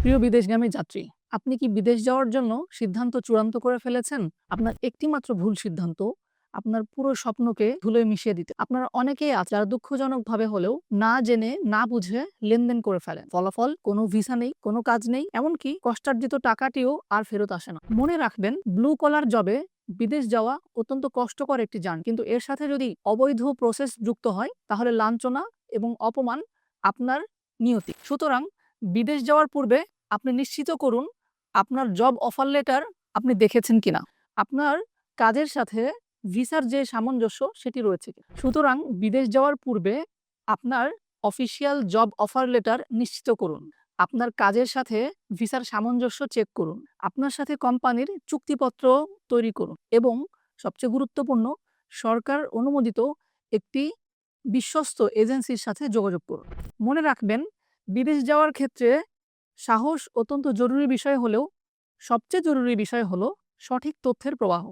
প্রিয় বিদেশগামী যাত্রী, আপনি কি বিদেশ যাওয়ার জন্য সিদ্ধান্ত চূড়ান্ত করে ফেলেছেন? আপনার একটিমাত্র ভুল সিদ্ধান্ত আপনার পুরো স্বপ্নকে ধুলোয় মিশিয়ে দিতে। আপনারা অনেকেই আছে যারা দুঃখজনকভাবে হলেও না জেনে, না বুঝে লেনদেন করে ফেলেন। ফলাফল কোনো ভিসা নেই, কোনো কাজ নেই, এমনকি কষ্টার্জিত টাকাটিও আর ফেরত আসে না। মনে রাখবেন, ব্লু কলার জবে বিদেশ যাওয়া অত্যন্ত কষ্টকর একটি জার্নি। কিন্তু এর সাথে যদি অবৈধ প্রসেস যুক্ত হয়, তাহলে লাঞ্ছনা এবং অপমান আপনার নিয়তি। সুতরাং বিদেশ যাওয়ার পূর্বে আপনি নিশ্চিত করুন আপনার জব অফার লেটার আপনি দেখেছেন কিনা। আপনার কাজের সাথে ভিসার যে সামঞ্জস্য সেটি রয়েছে কিনা। সুতরাং বিদেশ যাওয়ার পূর্বে আপনার অফিসিয়াল জব অফার লেটার নিশ্চিত করুন। আপনার কাজের সাথে ভিসার সামঞ্জস্য চেক করুন। আপনার সাথে কোম্পানির চুক্তিপত্র তৈরি করুন এবং সবচেয়ে গুরুত্বপূর্ণ, সরকার অনুমোদিত একটি বিশ্বস্ত এজেন্সির সাথে যোগাযোগ করুন। মনে রাখবেন, বিদেশ যাওয়ার ক্ষেত্রে সাহস অত্যন্ত জরুরি বিষয় হলেও সবচেয়ে জরুরি বিষয় হলো সঠিক তথ্যের প্রবাহ।